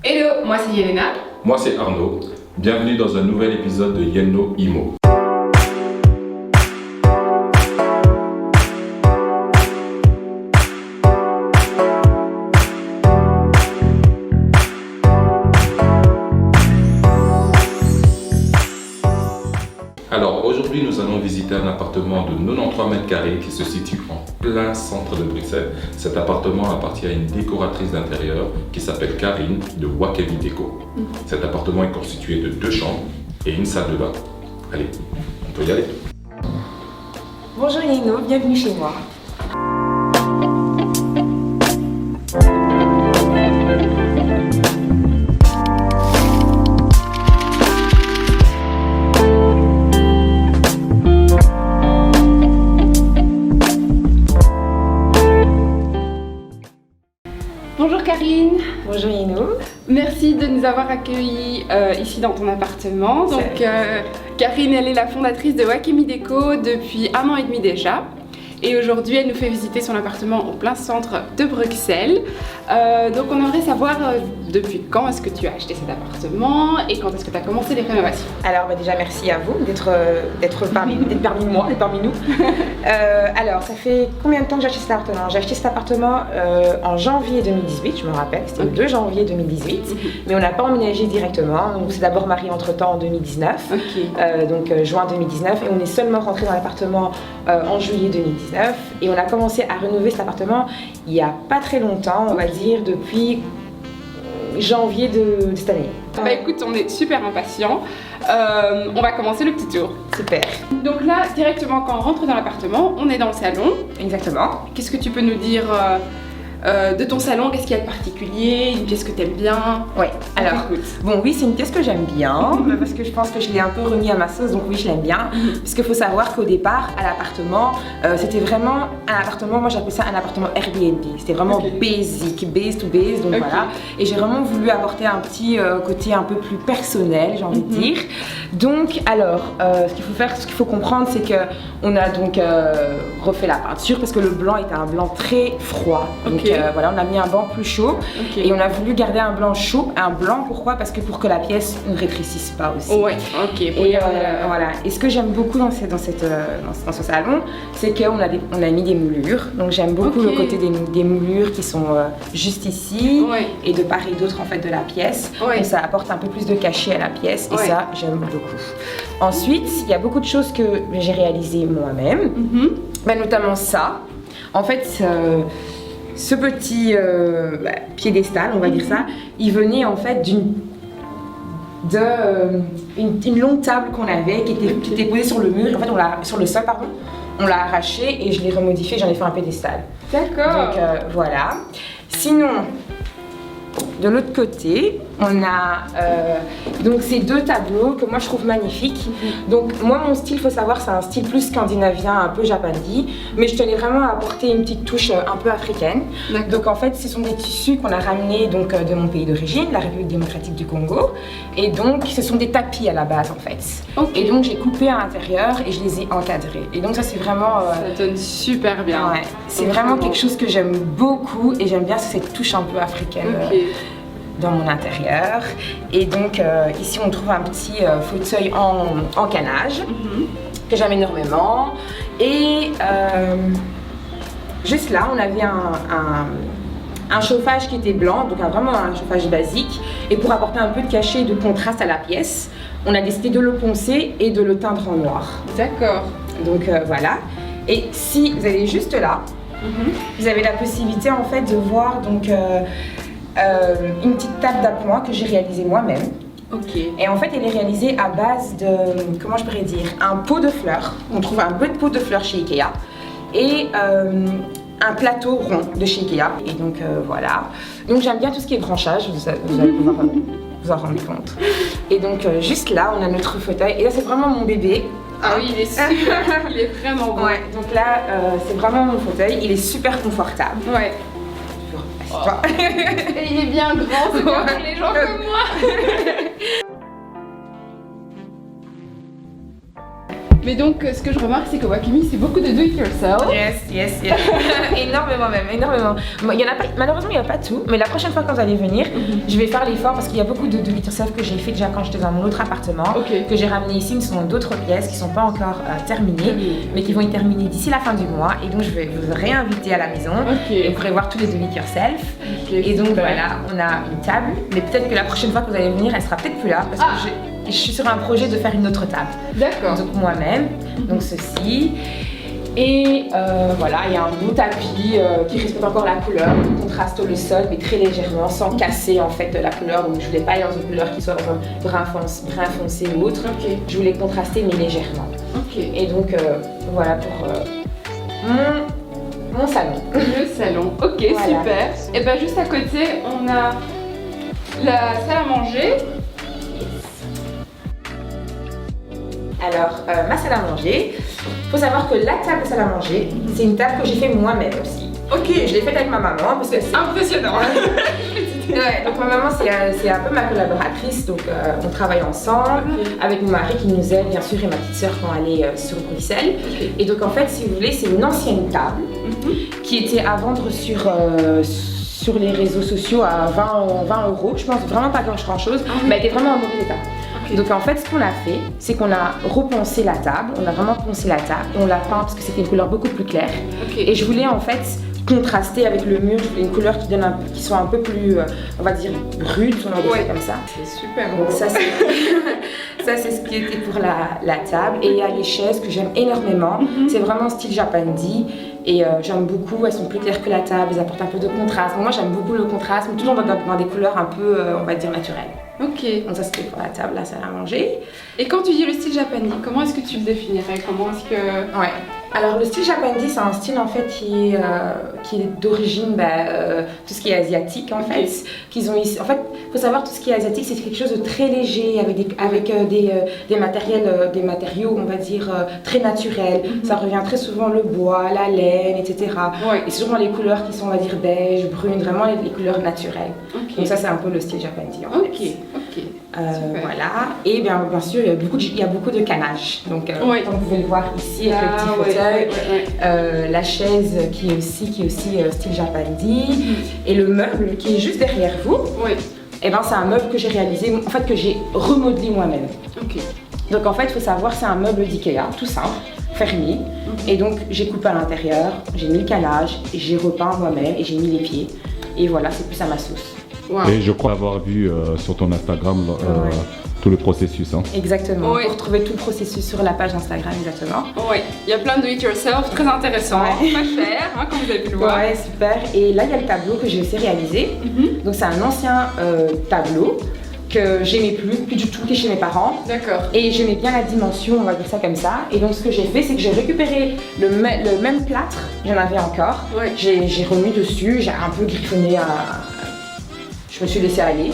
Hello, moi c'est Yelena. Moi c'est Arnaud. Bienvenue dans un nouvel épisode de Yenno Imo. Alors aujourd'hui nous allons visiter un appartement de 93 mètres carrés qui se situe en plein centre de Bruxelles. Cet appartement appartient à une décoratrice d'intérieur qui s'appelle Karine de Wakemi Déco. Cet appartement est constitué de 2 chambres et une salle de bain. Allez, on peut y aller. Bonjour Yenno, bienvenue chez moi. Bonjour Karine. Bonjour Yenno. Merci de nous avoir accueillis ici dans ton appartement. Donc Karine, elle est la fondatrice de Wakemi Déco depuis 1 an et demi déjà. Et aujourd'hui, elle nous fait visiter son appartement au plein centre de Bruxelles. Donc on aimerait savoir depuis quand est-ce que tu as acheté cet appartement et quand est-ce que tu as commencé les rénovations. Alors déjà merci à vous d'être parmi nous. Alors ça fait combien de temps que j'ai acheté cet appartement? J'ai acheté cet appartement en janvier 2018, je me rappelle, c'était le 2 janvier 2018. Mais on n'a pas emménagé directement, donc c'est d'abord marié entre temps en 2019, donc juin 2019, et on est seulement rentré dans l'appartement en juillet 2019. Et on a commencé à rénover cet appartement il n'y a pas très longtemps, on va dire depuis janvier de cette année. Bah écoute, on est super impatients. On va commencer le petit tour. Super. Donc là, directement quand on rentre dans l'appartement, on est dans le salon. Exactement. Qu'est-ce que tu peux nous dire de ton salon? Qu'est-ce qu'il y a de particulier? Une pièce que tu aimes bien? Oui, alors, bon oui, c'est une pièce que j'aime bien, parce que je pense que je l'ai un peu remis à ma sauce, donc oui, je l'aime bien. Parce qu'il faut savoir qu'au départ, à l'appartement, c'était vraiment un appartement, moi j'appelle ça un appartement Airbnb. C'était vraiment basic, base to base, donc voilà. Et j'ai vraiment voulu apporter un petit côté un peu plus personnel, j'ai envie de dire. Donc, alors, ce qu'il faut comprendre, c'est qu'on a donc refait la peinture, parce que le blanc était un blanc très froid. Donc, voilà, on a mis un blanc plus chaud et on a voulu garder un blanc chaud. Un blanc, pourquoi? Parce que pour que la pièce ne rétrécisse pas aussi. Ouais, ok. Et voilà. Et ce que j'aime beaucoup dans ce salon, c'est qu'on a mis des moulures. Donc j'aime beaucoup le côté des moulures qui sont juste ici et de part et d'autre en fait de la pièce. Donc ça apporte un peu plus de cachet à la pièce et ça j'aime beaucoup. Ensuite, il y a beaucoup de choses que j'ai réalisées moi-même, notamment ça. En fait, ce petit piédestal, on va dire ça, il venait en fait d'une longue table qu'on avait qui était posée sur le mur, en fait sur le sol pardon, on l'a arraché et je l'ai remodifié, j'en ai fait un piédestal. D'accord. Donc voilà. Sinon, de l'autre côté, on a donc ces 2 tableaux que moi je trouve magnifiques. Donc moi mon style, faut savoir, c'est un style plus scandinavien, un peu japandi, mais je tenais vraiment à apporter une petite touche un peu africaine. Donc en fait ce sont des tissus qu'on a ramenés donc de mon pays d'origine, la République démocratique du Congo, et donc ce sont des tapis à la base en fait. Et donc j'ai coupé à l'intérieur et je les ai encadrés. Et donc ça c'est vraiment ça donne super bien. Ouais, c'est vraiment quelque chose que j'aime beaucoup et j'aime bien cette touche un peu africaine. Dans mon intérieur. Et donc ici on trouve un petit fauteuil en canage que j'aime énormément. Et juste là on avait un chauffage qui était blanc, donc vraiment un chauffage basique. Et pour apporter un peu de cachet et de contraste à la pièce, on a décidé de le poncer et de le teindre en noir. D'accord. Donc voilà. Et si vous allez juste là, vous avez la possibilité en fait de voir donc une petite table d'appoint que j'ai réalisée moi-même. Et en fait, elle est réalisée à base de, comment je pourrais dire, un pot de fleurs. On trouve un peu de pot de fleurs chez Ikea et un plateau rond de chez Ikea. Et donc voilà. Donc j'aime bien tout ce qui est branchage, vous allez pouvoir vous en rendre compte. Et donc juste là, on a notre fauteuil. Et là, c'est vraiment mon bébé. Ah oui, il est super, il est vraiment beau. Ouais, donc là, c'est vraiment mon fauteuil. Il est super confortable. Ouais. Et il est bien grand, c'est bien pour les gens comme moi. Mais donc, ce que je remarque, c'est que Wakemi, c'est beaucoup de do it yourself. Yes. Énormément même, énormément. Bon, il y en a pas, malheureusement, il n'y a pas tout, mais la prochaine fois quand vous allez venir, je vais faire l'effort parce qu'il y a beaucoup de do it yourself que j'ai fait déjà quand j'étais dans mon autre appartement, que j'ai ramené ici. Ce sont d'autres pièces qui ne sont pas encore terminées, mais qui vont y terminer d'ici la fin du mois. Et donc, je vais vous réinviter à la maison et vous pourrez voir tous les do it yourself. Et donc, voilà, on a une table, mais peut-être que la prochaine fois que vous allez venir, elle sera peut-être plus là parce que je suis sur un projet de faire une autre table. D'accord. Donc moi-même, donc ceci. Et voilà, il y a un beau tapis qui respecte encore la couleur, qui contraste le sol, mais très légèrement, sans casser en fait la couleur. Donc je voulais pas aller dans une couleur qui soit dans un brun foncé ou autre. Je voulais contraster mais légèrement. Et donc voilà pour mon salon. Le salon, ok, voilà. Super. Et bien juste à côté, on a la salle à manger. Alors, ma salle à manger, il faut savoir que la table de salle à manger, c'est une table que j'ai fait moi-même aussi. Ok. Je l'ai faite avec ma maman parce que c'est impressionnant. Ouais, donc ma maman c'est un peu ma collaboratrice, donc on travaille ensemble avec mon mari qui nous aide bien sûr et ma petite soeur quand elle est sur Bruxelles. Et donc en fait si vous voulez c'est une ancienne table qui était à vendre sur les réseaux sociaux à 20 euros, je pense vraiment pas grand chose, mais elle était vraiment en mauvais état. Donc en fait ce qu'on a fait, c'est qu'on a repensé la table, on a vraiment poncé la table, on l'a peint parce que c'était une couleur beaucoup plus claire. Et je voulais en fait contraster avec le mur, je voulais une couleur qui soit un peu plus, on va dire, brute, on va dire comme ça. C'est super. Donc ça c'est ce qui était pour la table. Et il y a les chaises que j'aime énormément, c'est vraiment style Japandi. Et j'aime beaucoup, elles sont plus claires que la table, elles apportent un peu de contraste. Moi j'aime beaucoup le contraste, mais toujours dans des couleurs un peu, on va dire, naturelles. Ok. Donc ça c'était pour la table, la salle à manger. Et quand tu dis le style Japandi, comment est-ce que tu le définirais? Comment est-ce que... Ouais. Alors le style Japandi c'est un style en fait qui est d'origine tout ce qui est asiatique en fait. Qu'ils ont ici. En fait, faut savoir tout ce qui est asiatique c'est quelque chose de très léger avec des matériaux on va dire très naturels. Ça revient très souvent le bois, la laine, etc. Et c'est souvent les couleurs qui sont on va dire beige, brunes, vraiment les couleurs naturelles. Donc ça c'est un peu le style Japandi en fait. Voilà. Et bien sûr il y a beaucoup de canage. Donc comme vous pouvez le voir ici avec le petit fauteuil, la chaise qui est aussi style Japandi et le meuble qui est juste derrière vous. Et ben c'est un meuble que j'ai réalisé, en fait que j'ai remodelé moi-même. Donc en fait il faut savoir c'est un meuble d'Ikea, tout simple, fermé. Et donc j'ai coupé à l'intérieur, j'ai mis le canage, j'ai repeint moi-même et j'ai mis les pieds. Et voilà, c'est plus à ma sauce. Et je crois avoir vu sur ton Instagram tout le processus. Exactement, vous retrouvez tout le processus sur la page Instagram, exactement. Il y a plein de do-it-yourself, très intéressant, pas cher, comme vous avez pu le voir. Ouais, super. Et là, il y a le tableau que j'ai aussi réalisé. Donc c'est un ancien tableau que j'aimais plus du tout, qui est chez mes parents. D'accord. Et j'aimais bien la dimension, on va dire ça comme ça. Et donc ce que j'ai fait, c'est que j'ai récupéré le même plâtre, j'en avais encore. J'ai remis dessus, j'ai un peu griffonné je me suis laissée aller.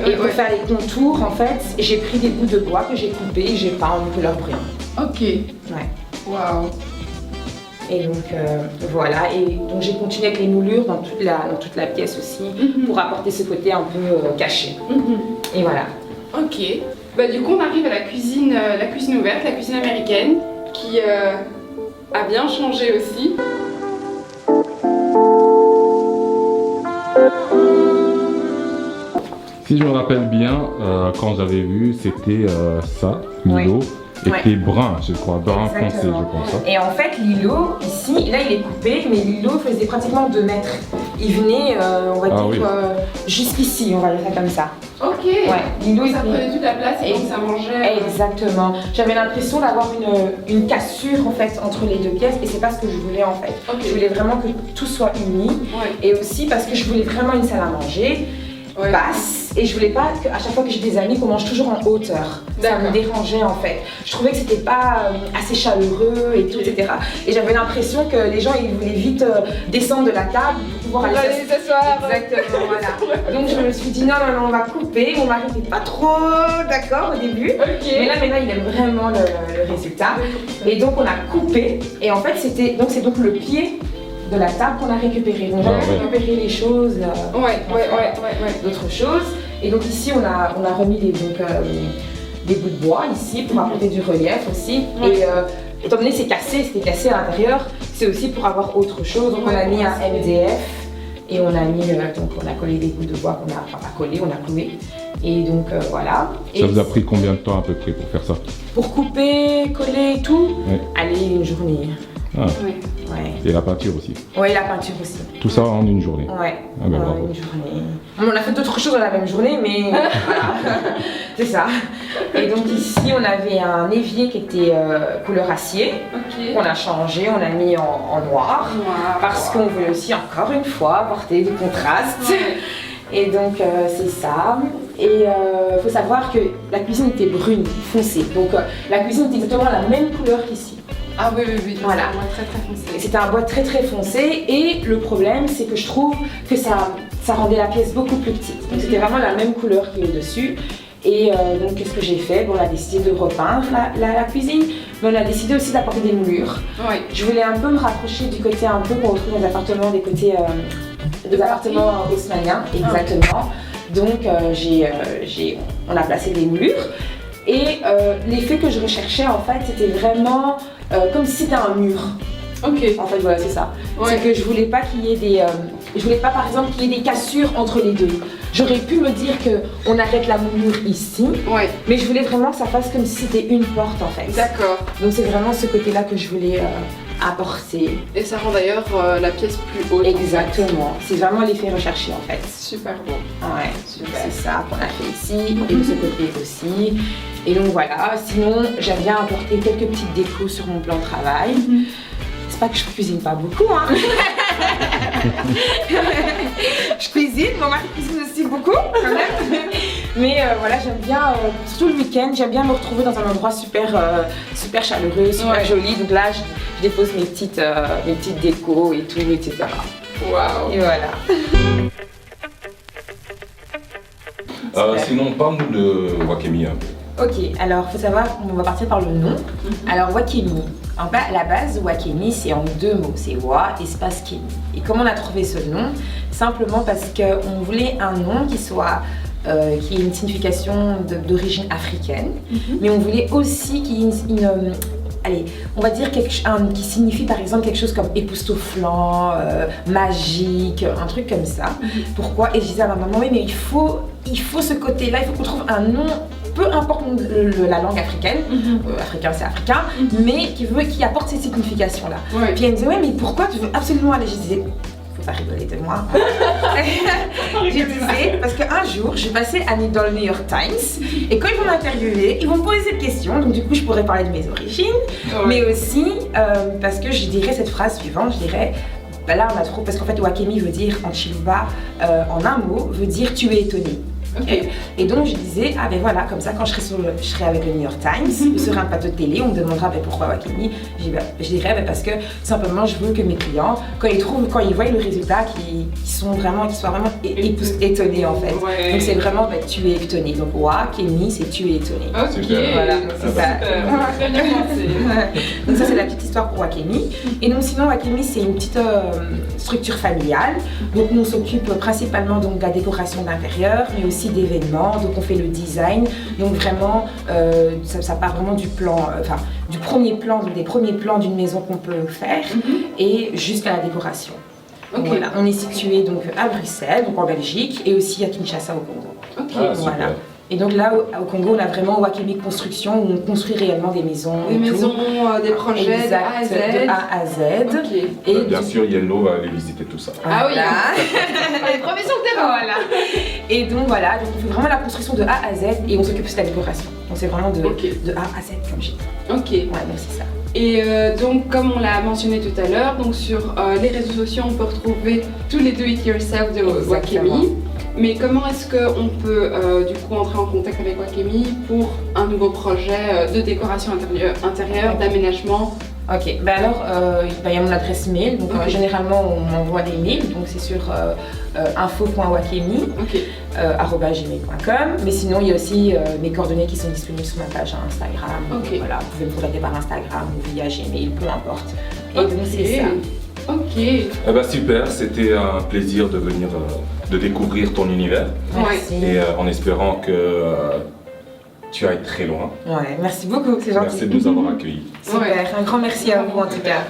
Et pour faire les contours, en fait, j'ai pris des bouts de bois que j'ai coupés et j'ai peint en couleur brune. Ok. Waouh. Et donc voilà, et donc j'ai continué avec les moulures dans toute la pièce aussi pour apporter ce côté un peu caché. Et voilà. Ok. Bah du coup on arrive à la cuisine ouverte, la cuisine américaine, qui a bien changé aussi. Si je me rappelle bien, quand j'avais vu, c'était ça, Lilo, était brun, je crois, brun foncé, je pense. Et en fait, Lilo, ici, là il est coupé, mais Lilo faisait pratiquement 2 mètres. Il venait, on va dire, jusqu'ici, on va dire ça comme ça. Ok. Lilo, ça prenait toute la place et donc ça mangeait. Exactement. J'avais l'impression d'avoir une cassure en fait entre les 2 pièces et c'est pas ce que je voulais en fait. Je voulais vraiment que tout soit uni et aussi parce que je voulais vraiment une salle à manger. Basse et je voulais pas qu'à chaque fois que j'ai des amis qu'on mange toujours en hauteur. Ça me dérangeait en fait. Je trouvais que c'était pas assez chaleureux et tout, etc. Et j'avais l'impression que les gens ils voulaient vite descendre de la table pour pouvoir aller s'asseoir. Exactement, voilà. Donc je me suis dit non, on va couper. Mon mari n'était pas trop d'accord au début. Mais là maintenant il aime vraiment le résultat. Et donc on a coupé et en fait c'est donc le pied de la table qu'on a récupéré. Donc j'avais récupéré les choses, d'autres choses. Et donc ici on a remis des bouts de bois ici pour apporter du relief aussi. Et étant donné que c'était cassé à l'intérieur, c'est aussi pour avoir autre chose. Donc on a mis un MDF et on a mis, donc on a collé des bouts de bois qu'on a, enfin pas collé, on a cloué. Et donc voilà. Ça vous a pris combien de temps à peu près pour faire ça? Pour couper, coller et tout, allez, une journée. Ah. Ouais. Et la peinture aussi? Oui, la peinture aussi. Tout ça en une journée? Ouais, ah ben bravo. Une journée. On a fait d'autres choses dans la même journée, mais voilà, c'est ça. Et donc ici, on avait un évier qui était couleur acier, qu'on a changé, on a mis en noir, parce qu'on voulait aussi, encore une fois, apporter du contraste. Et donc c'est ça. Et il faut savoir que la cuisine était brune, foncée. Donc la cuisine était exactement la même couleur qu'ici. Ah oui, voilà. C'est un bois très foncé. C'était un bois très foncé et le problème c'est que je trouve que ça rendait la pièce beaucoup plus petite. Donc c'était vraiment la même couleur qui est au-dessus. Et donc qu'est-ce que j'ai fait? Bon, on a décidé de repeindre la cuisine, mais on a décidé aussi d'apporter des moulures. Je voulais un peu me rapprocher du côté un peu qu'on retrouve dans les appartements, des côtés des appartements haussmanniens, exactement. Donc on a placé des moulures. Et l'effet que je recherchais en fait, c'était vraiment comme si c'était un mur. En fait, voilà, c'est ça. C'est que je voulais pas qu'il y ait je voulais pas par exemple qu'il y ait des cassures entre les deux. J'aurais pu me dire qu'on arrête la moulure ici, mais je voulais vraiment que ça fasse comme si c'était une porte en fait. D'accord. Donc c'est vraiment ce côté-là que je voulais apporter. Et ça rend d'ailleurs la pièce plus haute. Exactement. C'est vraiment l'effet recherché en fait. Super beau. Ouais, c'est ça qu'on a fait ici et de ce côté aussi. Et donc voilà, sinon j'aime bien apporter quelques petites décos sur mon plan de travail. C'est pas que je cuisine pas beaucoup, hein. Je cuisine, mon mari cuisine aussi beaucoup quand même. Mais voilà, j'aime bien, surtout le week-end, j'aime bien me retrouver dans un endroit super chaleureux, super joli. Donc là, je dépose mes petites décos et tout, etc. Waouh. Et voilà. Sinon, parle-nous de Wakemi un peu. Ok, alors il faut savoir qu'on va partir par le nom. Alors Wakemi, en bas, à la base, Wakemi c'est en deux mots, c'est Wa espace Kemi. Et comment on a trouvé ce nom? Simplement parce qu'on voulait un nom qui ait une signification d'origine africaine, mais on voulait aussi qu'il y ait allez, on va dire qui signifie par exemple quelque chose comme époustouflant, magique, un truc comme ça. Pourquoi? Et je disais à ma maman, oui mais il faut ce côté-là, il faut qu'on trouve un nom, peu importe la langue africaine, africain c'est africain, mais qui apporte cette signification-là. Puis elle me disait, ouais mais pourquoi tu veux absolument aller? Je disais, faut pas rigoler de moi. Je disais, parce qu'un jour, je passais dans le New York Times, et quand ils vont m'interviewer, ils vont me poser cette question, donc du coup je pourrais parler de mes origines, mais aussi parce que je dirais cette phrase suivante, je dirais, bah là on a trop, parce qu'en fait Wakemi veut dire, en Chiluba, en un mot, veut dire tu es étonné. Et donc je disais, ah ben voilà, comme ça quand je serai avec le New York Times, sur un plateau de télé, on me demandera ben, pourquoi Wakemi. Je dirais ben, parce que simplement je veux que mes clients, quand ils voient le résultat, qu'ils soient vraiment étonnés en fait. Donc c'est vraiment ben, tu es étonné. Donc Wakemi c'est tu es étonné. Voilà, c'est ça. Donc ça c'est la petite histoire pour Wakemi. Et donc sinon Wakemi c'est une petite structure familiale. Donc nous on s'occupe principalement donc, de la décoration d'intérieur, mais aussi d'événements, donc on fait le design, donc vraiment ça part vraiment du plan, du premier plan, donc des premiers plans d'une maison qu'on peut faire et jusqu'à la décoration. Donc, voilà, on est situé donc à Bruxelles, donc en Belgique, et aussi à Kinshasa au Congo. Voilà. Et donc là, au Congo, on a vraiment Wakemi Construction, où on construit réellement des maisons. Des projets de A à Z. De A à Z. Et bien sûr, Yellow va aller visiter tout ça. Ah oui, les premiers sur le terrain. Voilà. Et donc voilà, donc on fait vraiment la construction de A à Z et on s'occupe aussi de la décoration. Donc c'est vraiment de A à Z comme j'ai dit. Ouais, donc c'est ça. Et donc comme on l'a mentionné tout à l'heure, donc sur les réseaux sociaux on peut retrouver tous les do it yourself de Wakemi. Mais comment est-ce qu'on peut du coup entrer en contact avec Wakemi pour un nouveau projet de décoration intérieure, d'aménagement? Ok, ben alors il y a mon adresse mail, donc généralement on m'envoie des mails, donc c'est sur info.wakemi@gmail.com, mais sinon il y a aussi mes coordonnées qui sont disponibles sur ma page Instagram, donc, voilà, vous pouvez me contacter par Instagram ou via Gmail, peu importe. Et donc c'est ça. Eh ben super, c'était un plaisir de venir de découvrir ton univers. Merci. Et en espérant que tu ailles très loin. Ouais, merci beaucoup, c'est gentil. Merci de nous avoir accueillis. Super, un grand merci à vous en tout cas.